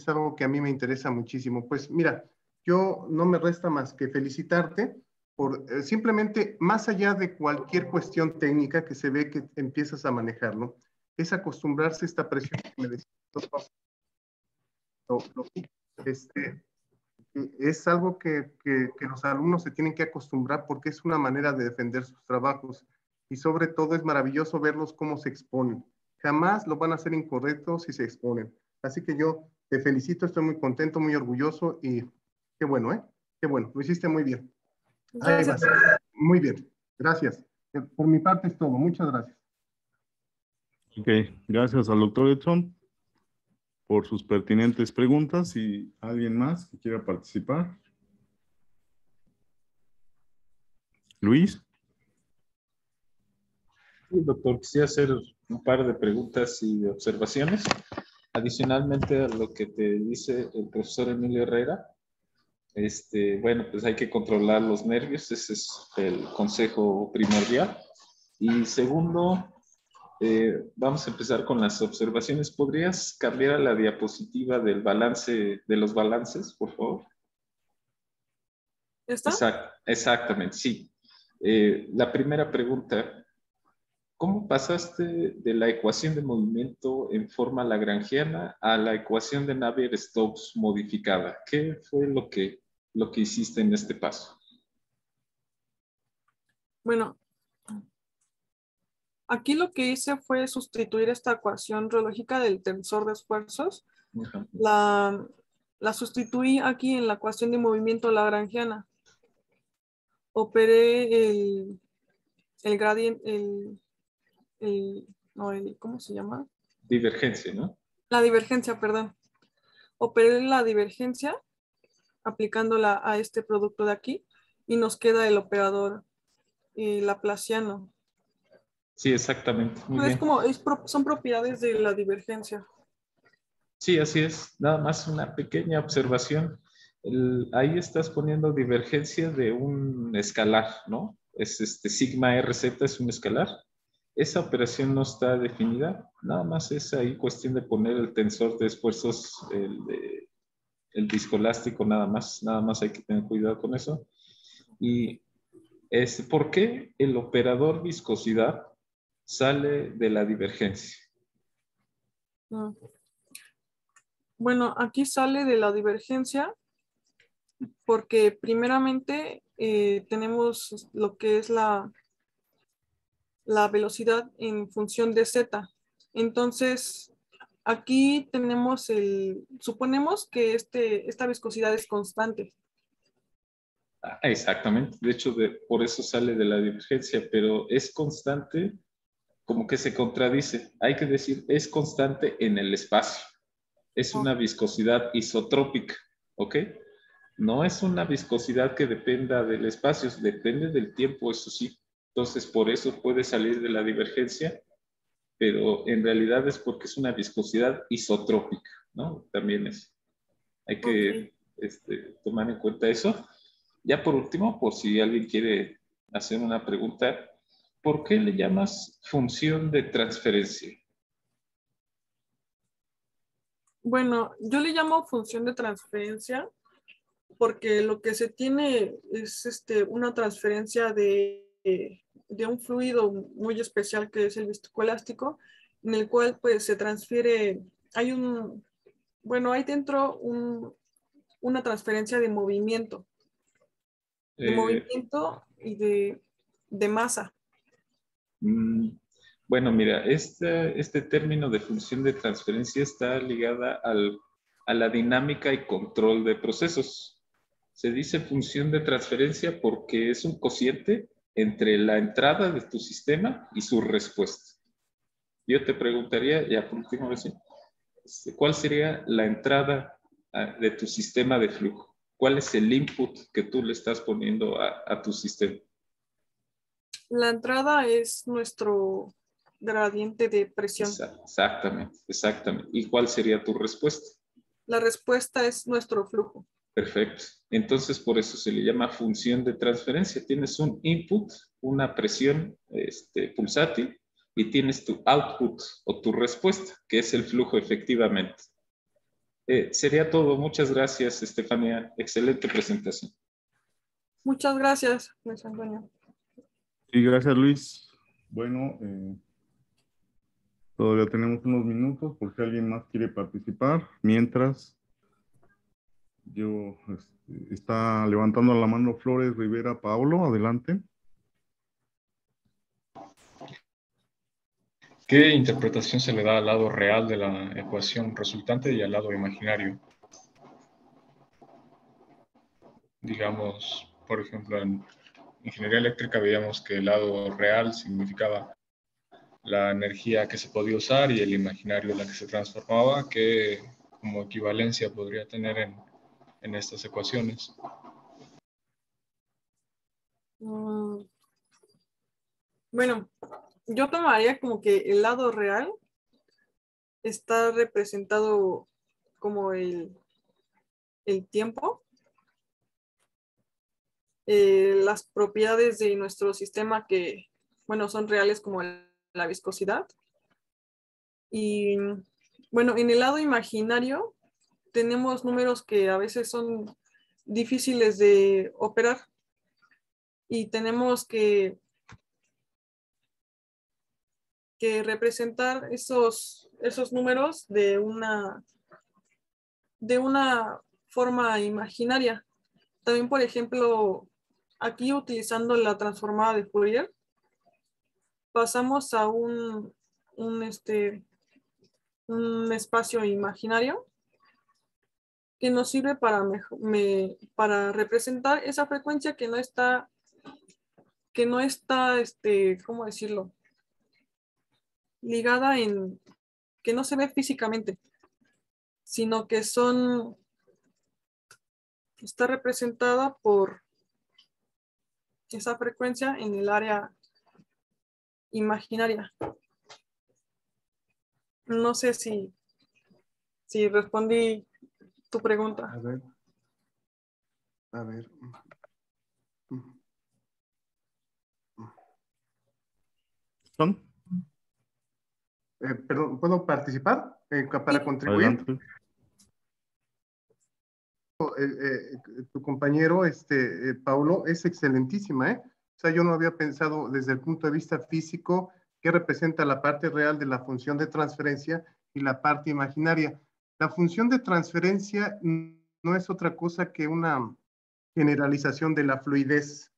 algo que a mí me interesa muchísimo. Pues mira, yo no me resta más que felicitarte por simplemente, más allá de cualquier cuestión técnica que se ve que empiezas a manejarlo, es acostumbrarse a esta presión que me decías. Este, es algo que los alumnos se tienen que acostumbrar porque es una manera de defender sus trabajos y sobre todo es maravilloso verlos cómo se exponen. Jamás lo van a hacer incorrecto si se exponen. Así que yo te felicito, estoy muy contento, muy orgulloso y qué bueno, ¿eh? Qué bueno, lo hiciste muy bien. Ahí Gracias. vas. Muy bien, gracias. Por mi parte es todo, muchas gracias. Ok, gracias al doctor Edson por sus pertinentes preguntas. ¿Y alguien más que quiera participar? Luis. Sí, doctor, quisiera hacer un par de preguntas y observaciones. Adicionalmente a lo que te dice el profesor Emilio Herrera, bueno, pues hay que controlar los nervios, ese es el consejo primordial. Y segundo, vamos a empezar con las observaciones. ¿Podrías cambiar a la diapositiva del balance, de los balances, por favor? ¿Está? Exactamente, sí. La primera pregunta, ¿cómo pasaste de la ecuación de movimiento en forma lagrangiana a la ecuación de Navier-Stokes modificada? ¿Qué fue lo que hiciste en este paso? Bueno, aquí lo que hice fue sustituir esta ecuación reológica del tensor de esfuerzos. La sustituí aquí en la ecuación de movimiento lagrangiana. Operé el gradiente, ¿cómo se llama? Divergencia, ¿no? La divergencia, perdón. Operé la divergencia aplicándola a este producto de aquí y nos queda el operador laplaciano. Sí, exactamente. Muy Es bien. como, son propiedades de la divergencia. Sí, así es. Nada más una pequeña observación. Ahí estás poniendo divergencia de un escalar, ¿no? Es sigma RZ es un escalar. Esa operación no está definida. Nada más es ahí cuestión de poner el tensor de esfuerzos, el viscoelástico, nada más. Nada más hay que tener cuidado con eso. Y ¿por qué el operador viscosidad sale de la divergencia? Mm. Bueno, aquí sale de la divergencia porque primeramente tenemos lo que es la velocidad en función de z. Entonces, aquí tenemos suponemos que esta viscosidad es constante. Exactamente. De hecho, por eso sale de la divergencia, pero es constante, como que se contradice. Hay que decir, es constante en el espacio. Es una viscosidad isotrópica, ¿ok? No es una viscosidad que dependa del espacio, depende del tiempo, eso sí. Entonces, por eso puede salir de la divergencia, pero en realidad es porque es una viscosidad isotrópica, ¿no? También hay que tomar en cuenta eso. Ya por último, por si alguien quiere hacer una pregunta, ¿por qué le llamas función de transferencia? Bueno, yo le llamo función de transferencia porque lo que se tiene es una transferencia de un fluido muy especial que es el viscoelástico, en el cual pues se transfiere, hay dentro una transferencia de movimiento y de masa. Bueno, mira, este término de función de transferencia está ligada a la dinámica y control de procesos. Se dice función de transferencia porque es un cociente entre la entrada de tu sistema y su respuesta. Yo te preguntaría, ya por última vez, ¿cuál sería la entrada de tu sistema de flujo? ¿Cuál es el input que tú le estás poniendo a tu sistema? La entrada es nuestro gradiente de presión. Exactamente, exactamente. ¿Y cuál sería tu respuesta? La respuesta es nuestro flujo. Perfecto. Entonces, por eso se le llama función de transferencia. Tienes un input, una presión pulsátil, y tienes tu output o tu respuesta, que es el flujo efectivamente. Sería todo. Muchas gracias, Estefanía. Excelente presentación. Muchas gracias, Luis Antonio. Sí, gracias, Luis. Bueno, todavía tenemos unos minutos por si alguien más quiere participar. Mientras, está levantando la mano Flores Rivera Paulo. Adelante. ¿Qué interpretación se le da al lado real de la ecuación resultante y al lado imaginario? Digamos, por ejemplo, en ingeniería eléctrica veíamos que el lado real significaba la energía que se podía usar y el imaginario la que se transformaba, que como equivalencia podría tener en estas ecuaciones. Bueno, yo tomaría como que el lado real está representado como el tiempo, las propiedades de nuestro sistema que, bueno, son reales como la viscosidad. Y bueno, en el lado imaginario tenemos números que a veces son difíciles de operar y tenemos que representar esos números de una forma imaginaria. También, por ejemplo, aquí utilizando la transformada de Fourier, pasamos a un espacio imaginario que nos sirve para representar esa frecuencia que no está, ¿cómo decirlo? Ligada que no se ve físicamente, sino que está representada por esa frecuencia en el área imaginaria. No sé si respondí tu pregunta. A ver. A ver. ¿Son? Perdón, ¿puedo participar para Sí. contribuir? Adelante. Tu compañero, Paulo, es excelentísima, ¿eh? O sea, yo no había pensado desde el punto de vista físico qué representa la parte real de la función de transferencia y la parte imaginaria. La función de transferencia no es otra cosa que una generalización de la fluidez,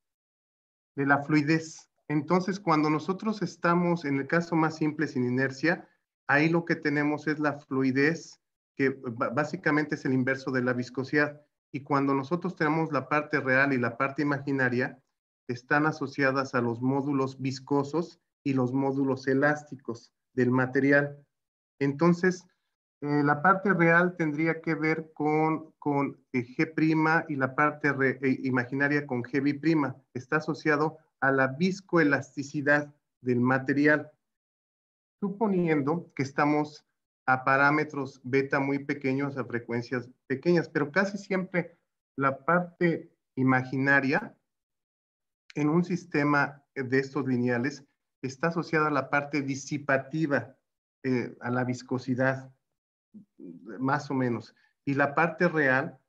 Entonces, cuando nosotros estamos, en el caso más simple, sin inercia, ahí lo que tenemos es la fluidez, que básicamente es el inverso de la viscosidad. Y cuando nosotros tenemos la parte real y la parte imaginaria, están asociadas a los módulos viscosos y los módulos elásticos del material. Entonces, la parte real tendría que ver con G' y la parte imaginaria con Gb'. Está asociado a la viscoelasticidad del material, suponiendo que estamos a parámetros beta muy pequeños, a frecuencias pequeñas, pero casi siempre la parte imaginaria en un sistema de estos lineales está asociada a la parte disipativa, a la viscosidad, más o menos, y la parte real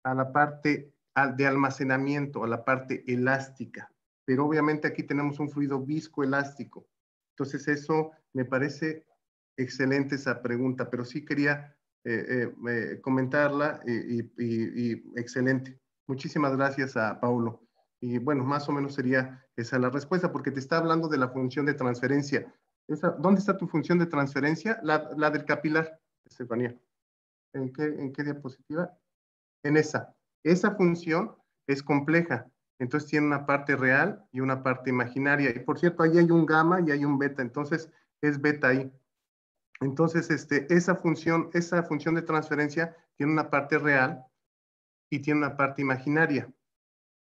a la parte de almacenamiento, a la parte elástica. Pero obviamente aquí tenemos un fluido viscoelástico. Entonces eso me parece excelente esa pregunta, pero sí quería comentarla y excelente. Muchísimas gracias a Paulo. Y bueno, más o menos sería esa la respuesta, porque te está hablando de la función de transferencia. ¿Dónde está tu función de transferencia? La del capilar, Estefanía. ¿En qué diapositiva? En esa. Esa función es compleja, entonces tiene una parte real y una parte imaginaria. Y por cierto, ahí hay un gamma y hay un beta, entonces es beta ahí. Entonces, esa función de transferencia tiene una parte real y tiene una parte imaginaria.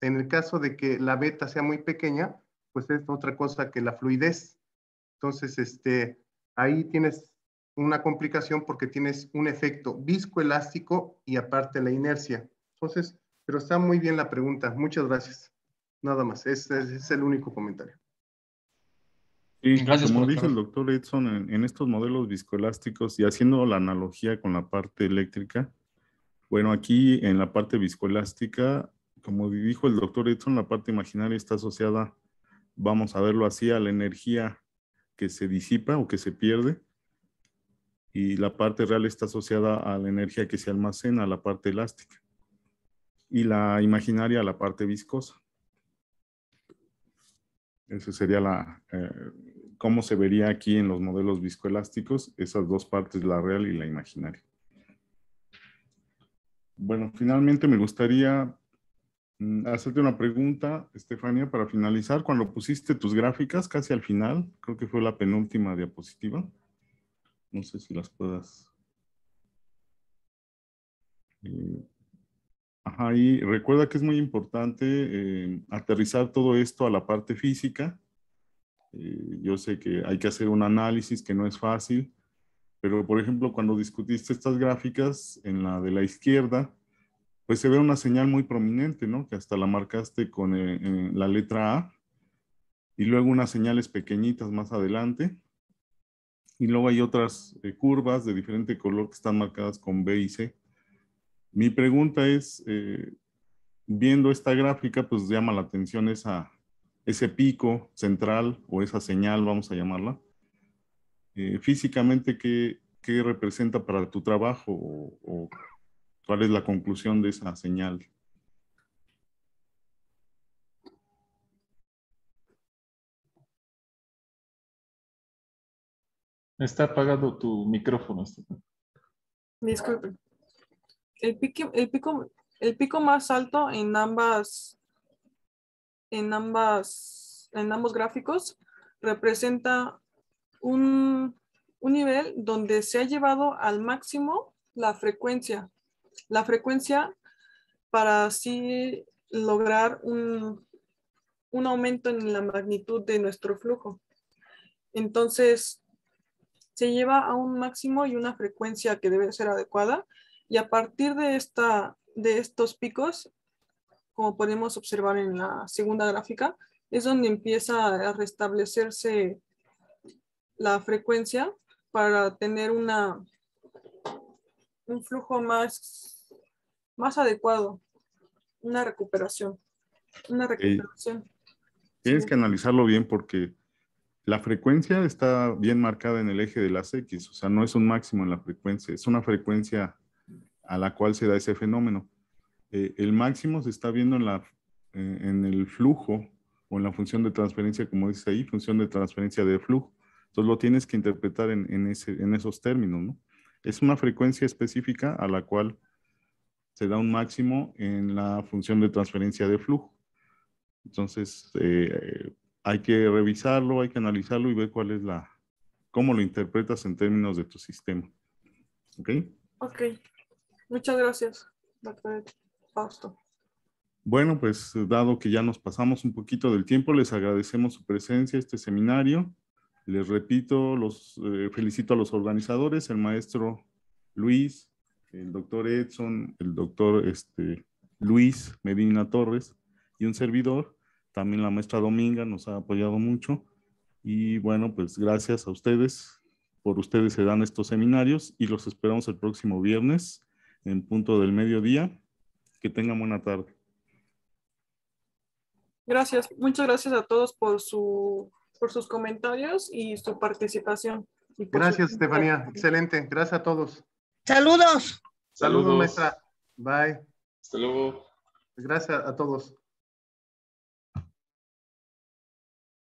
En el caso de que la beta sea muy pequeña, pues es otra cosa que la fluidez. Entonces, ahí tienes una complicación porque tienes un efecto viscoelástico y aparte la inercia. Entonces, pero está muy bien la pregunta. Muchas gracias. Nada más, es el único comentario. Sí, Gracias, como dice el profesor. doctor Edson, en estos modelos viscoelásticos y haciendo la analogía con la parte eléctrica, bueno, aquí en la parte viscoelástica, como dijo el doctor Edson, la parte imaginaria está asociada, vamos a verlo así, a la energía que se disipa o que se pierde, y la parte real está asociada a la energía que se almacena, a la parte elástica, y la imaginaria a la parte viscosa. Eso sería cómo se vería aquí en los modelos viscoelásticos, esas dos partes, la real y la imaginaria. Bueno, finalmente me gustaría hacerte una pregunta, Estefanía, para finalizar. Cuando pusiste tus gráficas, casi al final, creo que fue la penúltima diapositiva. No sé si las puedas. Ajá, y recuerda que es muy importante aterrizar todo esto a la parte física Yo sé que hay que hacer un análisis que no es fácil, pero por ejemplo, cuando discutiste estas gráficas, en la de la izquierda, pues se ve una señal muy prominente, ¿no? Que hasta la marcaste con la letra A, y luego unas señales pequeñitas más adelante, y luego hay otras curvas de diferente color que están marcadas con B y C. Mi pregunta es, viendo esta gráfica, pues llama la atención ese pico central o esa señal, vamos a llamarla. Físicamente, ¿qué representa para tu trabajo o cuál es la conclusión de esa señal? Está apagado tu micrófono, Estefan. Disculpen. El pico más alto en ambos gráficos representa un nivel donde se ha llevado al máximo la frecuencia para así lograr un aumento en la magnitud de nuestro flujo. Entonces, se lleva a un máximo y una frecuencia que debe ser adecuada, y a partir de estos picos, como podemos observar en la segunda gráfica, es donde empieza a restablecerse la frecuencia para tener un flujo más adecuado, una recuperación. Tienes Sí. que analizarlo bien porque la frecuencia está bien marcada en el eje de las X, o sea, no es un máximo en la frecuencia, es una frecuencia a la cual se da ese fenómeno. El máximo se está viendo en el flujo o en la función de transferencia, como dice ahí, función de transferencia de flujo. Entonces lo tienes que interpretar en esos términos, ¿no? Es una frecuencia específica a la cual se da un máximo en la función de transferencia de flujo. Entonces, hay que revisarlo, hay que analizarlo y ver cómo lo interpretas en términos de tu sistema. ¿Ok? Ok. Muchas gracias, doctor Fausto. Bueno, pues dado que ya nos pasamos un poquito del tiempo, les agradecemos su presencia a este seminario. Les repito, felicito a los organizadores, el maestro Luis, el doctor Edson, el doctor Luis Medina Torres y un servidor. También la maestra Dominga nos ha apoyado mucho. Y bueno, pues gracias a ustedes. Por ustedes se dan estos seminarios y los esperamos el próximo viernes en punto del mediodía. Que tengan buena tarde. Gracias. Muchas gracias a todos por sus comentarios y su participación. Gracias, Estefanía. Excelente. Gracias a todos. Saludos. Saludos, maestra. Bye. Hasta luego. Gracias a todos.